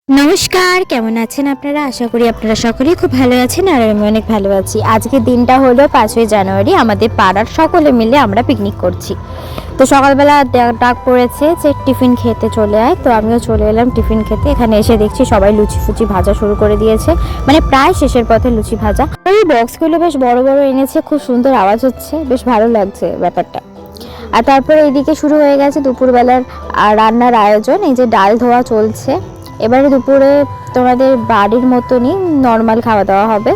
নমস্কার, কেমন আছেন আপনারা? আশা করি আপনারা সকলেই খুব ভালো আছেন আর আমি অনেক ভালো আছি। আজকের দিনটা হলো 5ই জানুয়ারি। আমাদের পাড়ার সকলে মিলে আমরা পিকনিক করছি। তো সকালবেলা ডাক পড়েছে যে টিফিন খেতে চলে আয়, তো আমিও চলে এলাম টিফিন খেতে। এখানে এসে দেখছি সবাই লুচি ফুচি ভাজা শুরু করে দিয়েছে, মানে প্রায় শেষের পথে লুচি ভাজা। এই বক্সগুলো বেশ বড় বড় এনেছে, খুব সুন্দর আওয়াজ হচ্ছে, বেশ ভালো লাগছে ব্যাপারটা। আর তারপরে এইদিকে শুরু হয়ে গেছে দুপুরবেলার রান্নার আয়োজন। এই যে ডাল ধোয়া চলছে। এবারে দুপুরে তোমাদের বাড়ির মতনই নর্মাল খাওয়া দাওয়া হবে।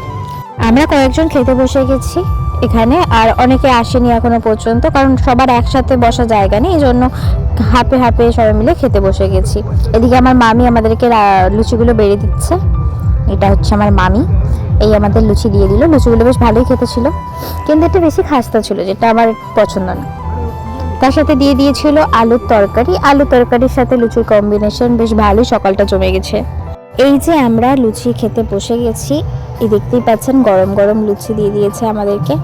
আমরা কয়েকজন খেতে বসে গেছি এখানে, আর অনেকে আসেনি এখনো পর্যন্ত, কারণ সবার একসাথে বসা জায়গা নেই, এই জন্য হাঁপে হাঁপে সবাই মিলে খেতে বসে গেছি। এদিকে আমার মামি আমাদেরকে লুচিগুলো বেড়ে দিচ্ছে। এটা হচ্ছে আমার মামি, এই আমাদের লুচি দিয়ে দিল। লুচিগুলো বেশ ভালোই খেতে ছিল, কিন্তু এটা বেশি খাস্তা ছিল, যেটা আমার পছন্দ না। তার সাথে দিয়ে দিয়েছিল আলুর তরকারি। আলু তরকারির সাথে লুচির কম্বিনেশন বেশ ভালোই, সকালটা জমে গেছে। এই যে আমরা লুচি খেতে বসে গেছি, এই দেখতেই পাচ্ছেন গরম গরম লুচি দিয়ে দিয়েছে আমাদেরকে।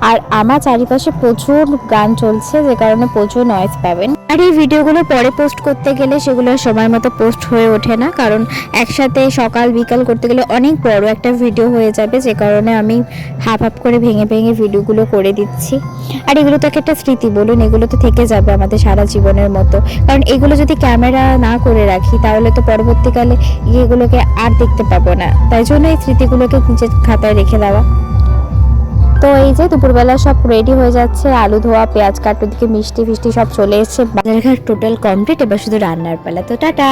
আর আমার চারিপাশে প্রচুর গান চলছে, যে কারণে প্রচুর নয়েজ পাবেন। আর এই ভিডিওগুলো পরে পোস্ট করতে গেলে সেগুলো সময় মতো পোস্ট হয়ে ওঠে না, কারণ একসাথে সকাল বিকাল করতে গেলে অনেক বড় একটা ভিডিও হয়ে যাবে, যে কারণে আমি হাফ হাফ করে ভেঙে ভেঙে ভিডিওগুলো করে দিচ্ছি। আর এগুলো তো একটা স্মৃতি, বলুন, এগুলো তো থেকে যাবে আমাদের সারা জীবনের মতো। কারণ এগুলো যদি ক্যামেরা না করে রাখি, তাহলে তো পরবর্তীকালে এগুলোকে আর দেখতে পাবো না। তাই জন্য এই স্মৃতিগুলোকে নিজের খাতায় রেখে দেওয়া। তো এই যে দুপুরবেলা সব রেডি হয়ে যাচ্ছে, আলু ধোয়া, পেঁয়াজ কাটো, দিকে মিষ্টি ফিষ্টি সব চলে এসেছে, বাজারঘাট টোটাল কমপ্লিট। এবার শুধু রান্নার পালা। তো টাটা।